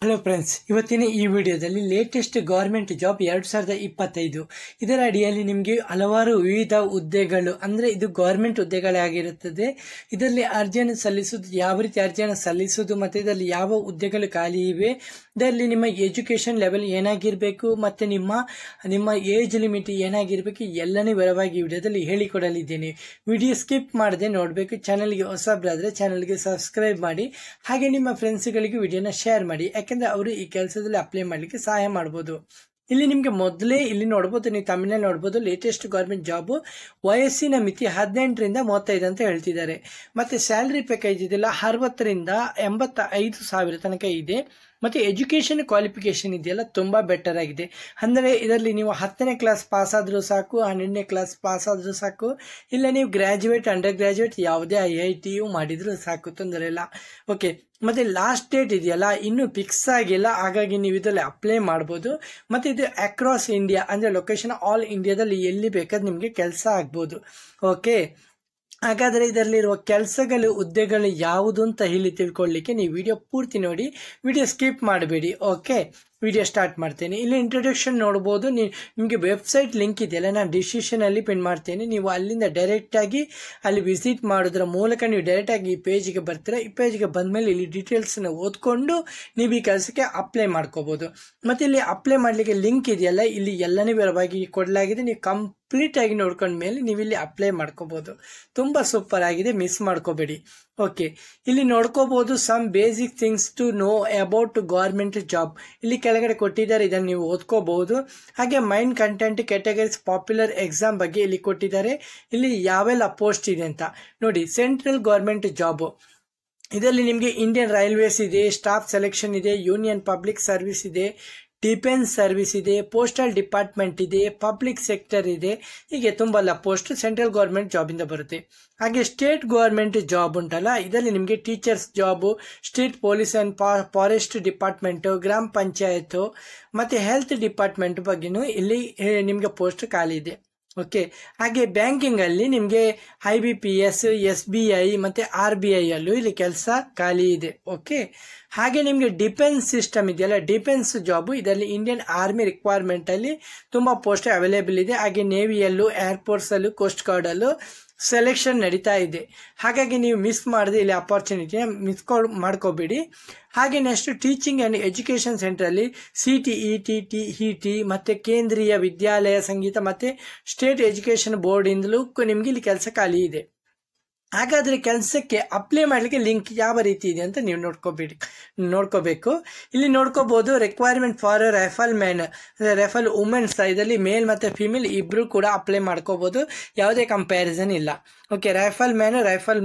Hello friends, ಇವತ್ತಿನ ಈ ವಿಡಿಯೋದಲ್ಲಿ ಲೇಟೆಸ್ಟ್ ಗೌರ್ಮೆಂಟ್ ಜಾಬ್ 2025 ಇದರ ಅಡಿಯಲ್ಲಿ ನಿಮಗೆ ಹಲವಾರು ವಿವಿಧ ಹುದ್ದೆಗಳು ಅಂದರೆ ಇದು ಗೌರ್ಮೆಂಟ್ ಹುದ್ದೆಗಳೇ ಆಗಿರುತ್ತದೆ. ಇದರಲ್ಲಿ ಅರ್ಜಿಯನ್ನು ಸಲ್ಲಿಸುವುದು, ಯಾವ ರೀತಿ ಅರ್ಜಿಯನ್ನು ಸಲ್ಲಿಸುವುದು ಮತ್ತು ಇದರಲ್ಲಿ ಯಾವ ಹುದ್ದೆಗಳು ಖಾಲಿ ಇವೆ, ಇದರಲ್ಲಿ ನಿಮ್ಮ ಎಜುಕೇಷನ್ ಲೆವೆಲ್ ಏನಾಗಿರಬೇಕು ಮತ್ತು ನಿಮ್ಮ ಏಜ್ ಲಿಮಿಟ್ ಏನಾಗಿರಬೇಕು ಎಲ್ಲನೇ ವಿವರವಾಗಿ ವಿಡಿಯೋದಲ್ಲಿ ಹೇಳಿಕೊಡಲಿದ್ದೇನೆ. ವಿಡಿಯೋ ಸ್ಕಿಪ್ ಮಾಡದೆ ನೋಡಬೇಕು. ಚಾನಲ್ಗೆ ಹೊಸಬರಾದರೆ ಚಾನಲ್ಗೆ ಸಬ್ಸ್ಕ್ರೈಬ್ ಮಾಡಿ, ಹಾಗೆ ನಿಮ್ಮ ಫ್ರೆಂಡ್ಸ್ಗಳಿಗೆ ವಿಡಿಯೋನ ಶೇರ್ ಮಾಡಿ, ಯಾಕೆಂದ್ರೆ ಅವರು ಈ ಕೆಲಸದಲ್ಲಿ ಅಪ್ಲೈ ಮಾಡಲಿಕ್ಕೆ ಸಹಾಯ ಮಾಡಬಹುದು. ಇಲ್ಲಿ ನಿಮಗೆ ಮೊದಲೇ ಇಲ್ಲಿ ನೋಡ್ಬೋದು, ನೀವು ತಮಿಳ್ನಲ್ಲಿ ನೋಡ್ಬೋದು, ಲೇಟೆಸ್ಟ್ ಗೌರ್ಮೆಂಟ್ ಜಾಬು ವಯಸ್ಸಿನ ಮಿತಿ 18ರಿಂದ 35 ಅಂತ ಹೇಳ್ತಿದ್ದಾರೆ. ಮತ್ತೆ ಸ್ಯಾಲರಿ ಪ್ಯಾಕೇಜ್ ಇದೆಲ್ಲ 60ರಿಂದ 85,000 ತನಕ ಇದೆ. ಮತ್ತು ಎಜುಕೇಷನ್ ಕ್ವಾಲಿಫಿಕೇಷನ್ ಇದೆಯಲ್ಲ ತುಂಬ ಬೆಟರ್ ಆಗಿದೆ. ಅಂದರೆ ಇದರಲ್ಲಿ ನೀವು 10ನೇ ಕ್ಲಾಸ್ ಪಾಸ್ ಆದರೂ ಸಾಕು, 12ನೇ ಕ್ಲಾಸ್ ಪಾಸ್ ಆದರೂ ಸಾಕು, ಇಲ್ಲ ನೀವು ಗ್ರ್ಯಾಜುಯೇಟ್, ಅಂಡರ್ ಗ್ರ್ಯಾಜುಯೇಟ್ ಯಾವುದೇ IITಯು ಮಾಡಿದರೂ ಸಾಕು, ತೊಂದರೆ ಇಲ್ಲ. ಓಕೆ, ಮತ್ತು ಲಾಸ್ಟ್ ಡೇಟ್ ಇದೆಯಲ್ಲ ಇನ್ನೂ ಫಿಕ್ಸ್ ಆಗಿಲ್ಲ, ಹಾಗಾಗಿ ನೀವು ಇದರಲ್ಲಿ ಅಪ್ಲೈ ಮಾಡ್ಬೋದು. ಮತ್ತು ಇದು ಅಕ್ರಾಸ್ ಇಂಡಿಯಾ ಅಂದರೆ ಲೊಕೇಶನ್ ಆಲ್ ಇಂಡಿಯಾದಲ್ಲಿ ಎಲ್ಲಿ ಬೇಕಾದ್ರೆ ನಿಮಗೆ ಕೆಲಸ ಆಗ್ಬೋದು. ಓಕೆ, ಹಾಗಾದರೆ ಇದರಲ್ಲಿರುವ ಕೆಲಸಗಳು, ಹುದ್ದೆಗಳು ಯಾವುದು ಅಂತ ಹೇಳಿ ತಿಳ್ಕೊಳ್ಳಿಕ್ಕೆ ನೀವು ವಿಡಿಯೋ ಪೂರ್ತಿ ನೋಡಿ, ವಿಡಿಯೋ ಸ್ಕಿಪ್ ಮಾಡಬೇಡಿ. ಓಕೆ, ವಿಡಿಯೋ ಸ್ಟಾರ್ಟ್ ಮಾಡ್ತೇನೆ. ಇಲ್ಲಿ ಇಂಟ್ರೊಡಕ್ಷನ್ ನೋಡ್ಬೋದು. ನಿಮಗೆ ವೆಬ್ಸೈಟ್ ಲಿಂಕ್ ಇದೆಯಲ್ಲ, ನಾನು ಡಿಸ್ಕ್ರಿಪ್ಷನಲ್ಲಿ ಪಿನ್ ಮಾಡ್ತೇನೆ. ನೀವು ಅಲ್ಲಿಂದ ಡೈರೆಕ್ಟಾಗಿ ಅಲ್ಲಿ ವಿಸಿಟ್ ಮಾಡೋದ್ರ ಮೂಲಕ ನೀವು ಡೈರೆಕ್ಟಾಗಿ ಈ ಪೇಜ್ಗೆ ಬರ್ತೀರಾ. ಈ ಪೇಜ್ಗೆ ಬಂದಮೇಲೆ ಇಲ್ಲಿ ಡೀಟೇಲ್ಸ್ನ ಓದ್ಕೊಂಡು ನೀವು ಈ ಕೆಲಸಕ್ಕೆ ಅಪ್ಲೈ ಮಾಡ್ಕೋಬೋದು. ಮತ್ತು ಇಲ್ಲಿ ಅಪ್ಲೈ ಮಾಡಲಿಕ್ಕೆ ಲಿಂಕ್ ಇದೆಯಲ್ಲ, ಇಲ್ಲಿ ಎಲ್ಲನೇ ವಿವರವಾಗಿ ಕೊಡಲಾಗಿದೆ. ನೀವು ಕಂಪ್ಲೀಟ್ ಆಗಿ ನೋಡ್ಕೊಂಡ್ಮೇಲೆ ನೀವು ಇಲ್ಲಿ ಅಪ್ಲೈ ಮಾಡ್ಕೋಬೋದು. ತುಂಬ ಸೂಪರ್ ಆಗಿದೆ, ಮಿಸ್ ಮಾಡ್ಕೋಬೇಡಿ. ಓಕೆ, ಇಲ್ಲಿ ನೋಡ್ಕೋಬಹುದು some basic things to know about government job. ಇಲ್ಲಿ ಕೆಳಗಡೆ ಕೊಟ್ಟಿದ್ದಾರೆ, ಇದನ್ನು ನೀವು ಓದ್ಕೋಬಹುದು. ಹಾಗೆ main content, categories, popular exam ಬಗ್ಗೆ ಇಲ್ಲಿ ಕೊಟ್ಟಿದ್ದಾರೆ. ಇಲ್ಲಿ ಯಾವೆಲ್ಲ ಪೋಸ್ಟ್ ಇದೆ ಅಂತ ನೋಡಿ. ಸೆಂಟ್ರಲ್ ಗೌರ್ಮೆಂಟ್ ಜಾಬ್ ಇದರಲ್ಲಿ ನಿಮಗೆ ಇಂಡಿಯನ್ ರೈಲ್ವೇಸ್ ಇದೆ, ಸ್ಟಾಫ್ ಸೆಲೆಕ್ಷನ್ ಇದೆ, ಯೂನಿಯನ್ ಪಬ್ಲಿಕ್ ಸರ್ವಿಸ್ ಇದೆ, ಡಿಫೆನ್ಸ್ ಸರ್ವಿಸ್ ಇದೆ, ಪೋಸ್ಟಲ್ ಡಿಪಾರ್ಟ್ಮೆಂಟ್ ಇದೆ, ಪಬ್ಲಿಕ್ ಸೆಕ್ಟರ್ ಇದೆ. ಹೀಗೆ ತುಂಬಲ್ಲ ಪೋಸ್ಟ್ ಸೆಂಟ್ರಲ್ ಗೌರ್ಮೆಂಟ್ ಜಾಬಿಂದ ಬರುತ್ತೆ. ಹಾಗೆ ಸ್ಟೇಟ್ ಗೌರ್ಮೆಂಟ್ ಜಾಬ್ ಉಂಟಲ್ಲ, ಇದರಲ್ಲಿ ನಿಮಗೆ teachers job, state police and forest department, ಗ್ರಾಮ ಪಂಚಾಯತು ಮತ್ತು ಹೆಲ್ತ್ ಡಿಪಾರ್ಟ್ಮೆಂಟ್ ಬಗ್ಗೆನೂ ಇಲ್ಲಿ ನಿಮಗೆ ಪೋಸ್ಟ್ ಖಾಲಿ ಇದೆ. ಓಕೆ, ಹಾಗೆ ಬ್ಯಾಂಕಿಂಗಲ್ಲಿ ನಿಮಗೆ IBPS, SBI ಮತ್ತು RBI ಅಲ್ಲೂ ಇಲ್ಲಿ ಕೆಲಸ ಖಾಲಿ ಇದೆ. ಓಕೆ, ಹಾಗೆ ನಿಮಗೆ ಡಿಫೆನ್ಸ್ ಸಿಸ್ಟಮ್ ಇದೆಯಲ್ಲ, ಡಿಫೆನ್ಸ್ ಜಾಬು ಇದರಲ್ಲಿ ಇಂಡಿಯನ್ ಆರ್ಮಿ ರಿಕ್ವೈರ್ಮೆಂಟಲ್ಲಿ ತುಂಬ ಪೋಸ್ಟ್ ಅವೈಲೇಬಲ್ ಇದೆ. ಹಾಗೆ ನೇವಿಯಲ್ಲೂ, ಏರ್ಫೋರ್ಸಲ್ಲೂ, ಕೋಸ್ಟ್ ಗಾರ್ಡಲ್ಲೂ ಸೆಲೆಕ್ಷನ್ ನಡೀತಾ ಇದೆ. ಹಾಗಾಗಿ ನೀವು ಮಿಸ್ ಮಾಡದೆ ಇಲ್ಲಿ ಅಪಾರ್ಚುನಿಟಿನ ಮಾಡ್ಕೋಬೇಡಿ. ಹಾಗೆ ನೆಕ್ಸ್ಟ್ ಟೀಚಿಂಗ್ ಆ್ಯಂಡ್ ಎಜುಕೇಷನ್ ಸೆಂಟ್ರಲ್ಲಿ CTET, TET ಮತ್ತು ಕೇಂದ್ರೀಯ ವಿದ್ಯಾಲಯ ಸಂಗೀತ ಮತ್ತು ಸ್ಟೇಟ್ ಎಜುಕೇಷನ್ ಬೋರ್ಡಿಂದಲೂ ನಿಮಗೆ ಇಲ್ಲಿ ಕೆಲಸ ಖಾಲಿ ಇದೆ. ಹಾಗಾದರೆ ಕೆಲಸಕ್ಕೆ ಅಪ್ಲೈ ಮಾಡಲಿಕ್ಕೆ ಲಿಂಕ್ ಯಾವ ರೀತಿ ಇದೆ ಅಂತ ನೀವು ನೋಡ್ಕೋಬೇಕು. ಇಲ್ಲಿ ನೋಡ್ಕೋಬಹುದು. Requirement for rifle man, rifle womens, ಇದರಲ್ಲಿ ಮೇಲ್ ಮತ್ತು ಫಿಮೇಲ್ ಇಬ್ಬರು ಕೂಡ ಅಪ್ಲೈ ಮಾಡ್ಕೋಬಹುದು, ಯಾವುದೇ ಕಂಪ್ಯಾರಿಸನ್ ಇಲ್ಲ. ಓಕೆ, ರೈಫಲ್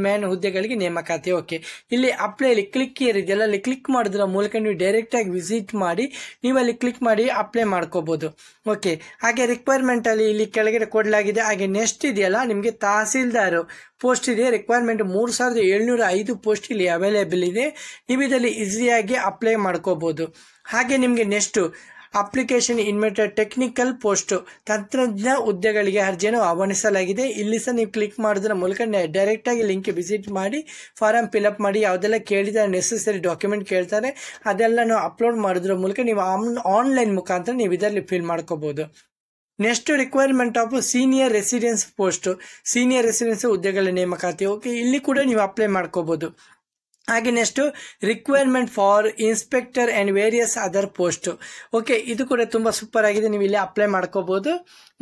ಮ್ಯಾನ್ ಹುದ್ದೆಗಳಿಗೆ ನೇಮಕಾತಿ. ಓಕೆ, ಇಲ್ಲಿ ಅಪ್ಲೈ ಇಲ್ಲಿ ಕ್ಲಿಕ್ ಇದೆಯಲ್ಲ, ಅಲ್ಲಿ ಕ್ಲಿಕ್ ಮಾಡೋದ್ರ ಮೂಲಕ ನೀವು ಡೈರೆಕ್ಟಾಗಿ ವಿಸಿಟ್ ಮಾಡಿ ನೀವು ಅಲ್ಲಿ ಕ್ಲಿಕ್ ಮಾಡಿ ಅಪ್ಲೈ ಮಾಡ್ಕೋಬಹುದು. ಓಕೆ, ಹಾಗೆ ರಿಕ್ವೈರ್ಮೆಂಟಲ್ಲಿ ಇಲ್ಲಿ ಕೆಳಗಡೆ ಕೊಡಲಾಗಿದೆ. ಹಾಗೆ ನೆಕ್ಸ್ಟ್ ಇದೆಯಲ್ಲ ನಿಮಗೆ ತಹಸೀಲ್ದಾರ್ ಪೋಸ್ಟ್ ಇದೆ. ರಿಕ್ವೈರ್ಮೆಂಟ್ 3705 ಪೋಸ್ಟ್ ಇಲ್ಲಿ ಅವೈಲೇಬಲ್ ಇದೆ. ನೀವು ಇದರಲ್ಲಿ ಈಸಿಯಾಗಿ ಅಪ್ಲೈ ಮಾಡ್ಕೋಬಹುದು. ಹಾಗೆ ನಿಮಗೆ next application invited technical post, ತಂತ್ರಜ್ಞ ಹುದ್ದೆಗಳಿಗೆ ಅರ್ಜಿಯನ್ನು ಆಹ್ವಾನಿಸಲಾಗಿದೆ. ಇಲ್ಲಿ ಸಹ ನೀವು ಕ್ಲಿಕ್ ಮಾಡೋದ್ರ ಮೂಲಕ ಡೈರೆಕ್ಟಾಗಿ ಲಿಂಕ್ ವಿಸಿಟ್ ಮಾಡಿ ಫಾರಂ ಫಿಲ್ಅಪ್ ಮಾಡಿ, ಯಾವುದೆಲ್ಲ ಕೇಳಿದ ನೆಸೆಸರಿ ಡಾಕ್ಯುಮೆಂಟ್ ಕೇಳ್ತಾರೆ ಅದೆಲ್ಲ ನಾವು ಅಪ್ಲೋಡ್ ಮಾಡೋದ್ರ ಮೂಲಕ ನೀವು ಆನ್ಲೈನ್ ಮುಖಾಂತರ ನೀವು ಇದರಲ್ಲಿ ಫಿಲ್ ಮಾಡ್ಕೋಬಹುದು. Next requirement of senior residence post, senior residence ಹುದ್ದೆಗಳ ನೇಮಕಾತಿ. ಓಕೆ, ಇಲ್ಲಿ ಕೂಡ ನೀವು ಅಪ್ಲೈ ಮಾಡ್ಕೋಬಹುದು. ಹಾಗೆ next requirement for inspector and various other post. Okay, ಇದು ಕೂಡ ತುಂಬ ಸೂಪರ್ ಆಗಿದೆ, ನೀವು ಇಲ್ಲಿ ಅಪ್ಲೈ ಮಾಡ್ಕೋಬಹುದು.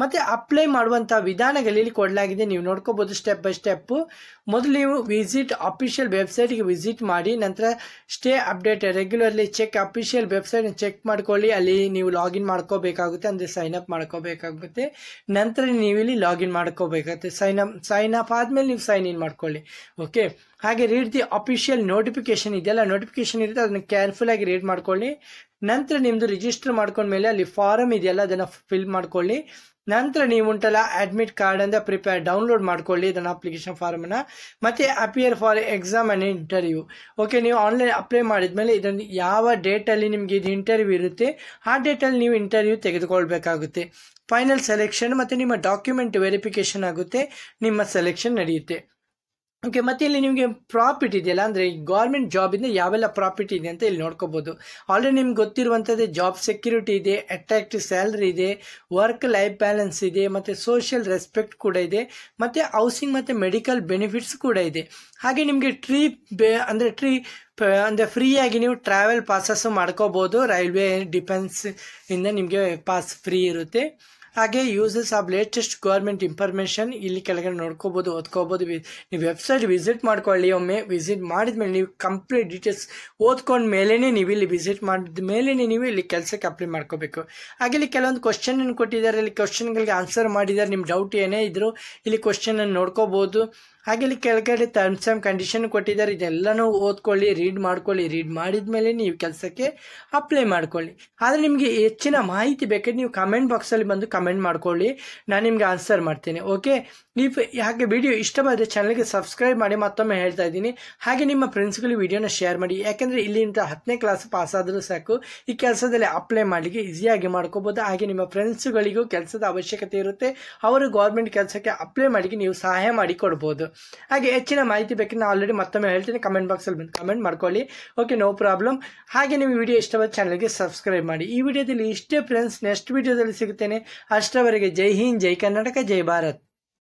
ಮತ್ತು ಅಪ್ಲೈ ಮಾಡುವಂಥ ವಿಧಾನಗಳಲ್ಲಿ ಕೊಡಲಾಗಿದೆ, ನೀವು ನೋಡ್ಕೋಬಹುದು ಸ್ಟೆಪ್ ಬೈ ಸ್ಟೆಪ್ಪು. ಮೊದಲು ನೀವು ವಿಸಿಟ್ ಅಫಿಷಿಯಲ್ ವೆಬ್ಸೈಟ್ಗೆ ವಿಸಿಟ್ ಮಾಡಿ, ನಂತರ stay update regularly check official website check ಮಾಡ್ಕೊಳ್ಳಿ. ಅಲ್ಲಿ ನೀವು ಲಾಗಿನ್ ಮಾಡ್ಕೋಬೇಕಾಗುತ್ತೆ, ಅಂದರೆ ಸೈನ್ ಅಪ್ ಮಾಡ್ಕೋಬೇಕಾಗುತ್ತೆ. ನಂತರ ನೀವು ಇಲ್ಲಿ ಲಾಗಿನ್ ಮಾಡ್ಕೋಬೇಕಾಗುತ್ತೆ. ಸೈನ್ ಅಪ್ ಆದಮೇಲೆ ನೀವು ಸೈನ್ ಇನ್ ಮಾಡ್ಕೊಳ್ಳಿ. ಓಕೆ, ಹಾಗೆ ರೀಡ್ ದಿ ಅಫಿಷಿಯಲ್ ನೋಟಿಫಿಕೇಶನ್ ಇದೆಯಲ್ಲ, ನೋಟಿಫಿಕೇಶನ್ ಇರುತ್ತೆ, ಅದನ್ನು ಕೇರ್ಫುಲ್ ಆಗಿ ರೀಡ್ ಮಾಡ್ಕೊಳ್ಳಿ. ನಂತರ ನಿಮ್ಮದು ರಿಜಿಸ್ಟರ್ ಮಾಡ್ಕೊಂಡ್ಮೇಲೆ ಅಲ್ಲಿ ಫಾರಮ್ ಇದೆಯಲ್ಲ ಅದನ್ನು ಫಿಲ್ ಮಾಡ್ಕೊಳ್ಳಿ. ನಂತರ ನೀವು ಉಂಟಲ್ಲ ಅಡ್ಮಿಟ್ ಕಾರ್ಡ್ ಅಂತ ಡೌನ್ಲೋಡ್ ಮಾಡ್ಕೊಳ್ಳಿ ಇದನ್ನು, ಅಪ್ಲಿಕೇಶನ್ ಫಾರ್ಮನ್ನ. ಮತ್ತು appear for exam and interview. Okay, ನೀವು ಆನ್ಲೈನ್ ಅಪ್ಲೈ ಮಾಡಿದ್ಮೇಲೆ ಇದನ್ನು ಯಾವ ಡೇಟಲ್ಲಿ ನಿಮಗೆ ಇದು ಇಂಟರ್ವ್ಯೂ ಇರುತ್ತೆ ಆ ಡೇಟಲ್ಲಿ ನೀವು ಇಂಟರ್ವ್ಯೂ ತೆಗೆದುಕೊಳ್ಬೇಕಾಗುತ್ತೆ. ಫೈನಲ್ ಸೆಲೆಕ್ಷನ್ ಮತ್ತು ನಿಮ್ಮ ಡಾಕ್ಯುಮೆಂಟ್ ವೆರಿಫಿಕೇಷನ್ ಆಗುತ್ತೆ, ನಿಮ್ಮ ಸೆಲೆಕ್ಷನ್ ನಡೆಯುತ್ತೆ. ಓಕೆ, ಮತ್ತೆ ಇಲ್ಲಿ ನಿಮಗೆ ಪ್ರಾಫಿಟ್ ಇದೆಯಲ್ಲ, ಅಂದರೆ ಗೌರ್ಮೆಂಟ್ ಜಾಬಿಂದ ಯಾವೆಲ್ಲ ಪ್ರಾಫಿಟ್ ಇದೆ ಅಂತ ಇಲ್ಲಿ ನೋಡ್ಕೋಬೋದು. ಆಲ್ರೆಡಿ ನಿಮ್ಗೆ ಗೊತ್ತಿರುವಂಥದ್ದು ಜಾಬ್ ಸೆಕ್ಯೂರಿಟಿ ಇದೆ, ಅಟ್ರಾಕ್ಟಿವ್ ಸ್ಯಾಲ್ರಿ ಇದೆ, ವರ್ಕ್ ಲೈಫ್ ಬ್ಯಾಲೆನ್ಸ್ ಇದೆ, ಮತ್ತು ಸೋಷಿಯಲ್ ರೆಸ್ಪೆಕ್ಟ್ ಕೂಡ ಇದೆ, ಮತ್ತು ಹೌಸಿಂಗ್ ಮತ್ತು ಮೆಡಿಕಲ್ ಬೆನಿಫಿಟ್ಸ್ ಕೂಡ ಇದೆ. ಹಾಗೆ ನಿಮಗೆ ಅಂದರೆ ಫ್ರೀಯಾಗಿ ನೀವು ಟ್ರಾವೆಲ್ ಪಾಸಸ್ಸು ಮಾಡ್ಕೋಬೋದು. ರೈಲ್ವೆ ಡಿಫೆನ್ಸ್ ಇಂದ ನಿಮಗೆ ಪಾಸ್ ಫ್ರೀ ಇರುತ್ತೆ. ಹಾಗೆ uses of latest government information ಇಲ್ಲಿ ಕೆಳಗಡೆ ನೋಡ್ಕೋಬೋದು, ಓದ್ಕೋಬೋದು. ನೀವು ವೆಬ್ಸೈಟ್ ವಿಸಿಟ್ ಮಾಡ್ಕೊಳ್ಳಿ. ಒಮ್ಮೆ ವಿಸಿಟ್ ಮಾಡಿದ್ಮೇಲೆ ನೀವು ಕಂಪ್ಲೀಟ್ ಡೀಟೇಲ್ಸ್ ಓದ್ಕೊಂಡ ಮೇಲೇ ನೀವು ಇಲ್ಲಿ ವಿಸಿಟ್ ಮಾಡಿದ ಮೇಲೇ ನೀವು ಇಲ್ಲಿ ಕೆಲಸಕ್ಕೆ ಅಪ್ಲೈ ಮಾಡ್ಕೋಬೇಕು. ಹಾಗೆ ಇಲ್ಲಿ ಕೆಲವೊಂದು ಕ್ವಶನ್ ಕೊಟ್ಟಿದ್ದಾರೆ, ಇಲ್ಲಿ ಕ್ವಶನ್ಗಳಿಗೆ ಆನ್ಸರ್ ಮಾಡಿದ್ದಾರೆ. ನಿಮ್ಮ ಡೌಟ್ ಏನೇ ಇದ್ದರೂ ಇಲ್ಲಿ ಕ್ವಶನನ್ನು ನೋಡ್ಕೋಬೋದು. ಹಾಗೆ ಇಲ್ಲಿ ಕೆಳಗಡೆ ಟರ್ಮ್ಸ್ ಆ್ಯಂಡ್ ಕಂಡೀಷನ್ ಕೊಟ್ಟಿದ್ದಾರೆ, ಇದೆಲ್ಲನೂ ಓದ್ಕೊಳ್ಳಿ, ರೀಡ್ ಮಾಡ್ಕೊಳ್ಳಿ. ರೀಡ್ ಮಾಡಿದ ಮೇಲೆ ನೀವು ಕೆಲಸಕ್ಕೆ ಅಪ್ಲೈ ಮಾಡ್ಕೊಳ್ಳಿ. ಆದರೆ ನಿಮಗೆ ಹೆಚ್ಚಿನ ಮಾಹಿತಿ ಬೇಕಾದ್ರೆ ನೀವು ಕಮೆಂಟ್ ಬಾಕ್ಸಲ್ಲಿ ಬಂದು ಕಮೆಂಟ್ ಮಾಡ್ಕೊಳ್ಳಿ, ನಾನು ನಿಮಗೆ ಆನ್ಸರ್ ಮಾಡ್ತೇನೆ. ಓಕೆ, ಹಾಗೆ ವಿಡಿಯೋ ಇಷ್ಟವಾದರೆ ಚಾನಲ್ಗೆ ಸಬ್ಸ್ಕ್ರೈಬ್ ಮಾಡಿ, ಮತ್ತೊಮ್ಮೆ ಹೇಳ್ತಾ ಇದ್ದೀನಿ. ಹಾಗೆ ನಿಮ್ಮ ಫ್ರೆಂಡ್ಸ್ಗಳಿಗೆ ವಿಡಿಯೋನ ಶೇರ್ ಮಾಡಿ, ಯಾಕೆಂದರೆ ಇಲ್ಲಿಂದ 10ನೇ ಕ್ಲಾಸ್ ಪಾಸ್ ಆದರೂ ಸಾಕು, ಈ ಕೆಲಸದಲ್ಲಿ ಅಪ್ಲೈ ಮಾಡಲಿಕ್ಕೆ ಈಸಿಯಾಗಿ ಮಾಡ್ಕೋಬೋದು. ಹಾಗೆ ನಿಮ್ಮ ಫ್ರೆಂಡ್ಸ್ಗಳಿಗೂ ಕೆಲಸದ ಅವಶ್ಯಕತೆ ಇರುತ್ತೆ, ಅವರು ಗೌರ್ಮೆಂಟ್ ಕೆಲಸಕ್ಕೆ ಅಪ್ಲೈ ಮಾಡಲಿಕ್ಕೆ ನೀವು ಸಹಾಯ ಮಾಡಿ ಕೊಡ್ಬೋದು. ಹಾಗೆ ಹೆಚ್ಚಿನ ಮಾಹಿತಿ ಬೇಕಿದ್ರೆ ನಾನು ಆಲ್ರೆಡಿ ಮತ್ತೊಮ್ಮೆ ಹೇಳ್ತೀನಿ, ಕಮೆಂಟ್ ಬಾಕ್ಸಲ್ಲಿ ಬಂದು ಕಮೆಂಟ್ ಮಾಡ್ಕೊಳ್ಳಿ. Okay, no problem. ಹಾಗೆ ನೀವು ವಿಡಿಯೋ ಇಷ್ಟವಾದ ಚಾನಲ್ಗೆ ಸಬ್ಸ್ಕ್ರೈಬ್ ಮಾಡಿ. ಈ ವಿಡಿಯೋದಲ್ಲಿ ಇಷ್ಟೇ ಫ್ರೆಂಡ್ಸ್, ನೆಕ್ಸ್ಟ್ ವಿಡಿಯೋದಲ್ಲಿ ಸಿಗುತ್ತೇನೆ. ಅಷ್ಟರವರೆಗೆ ಜೈ ಹಿಂದ್, ಜೈ ಕರ್ನಾಟಕ, ಜೈ ಭಾರತ್.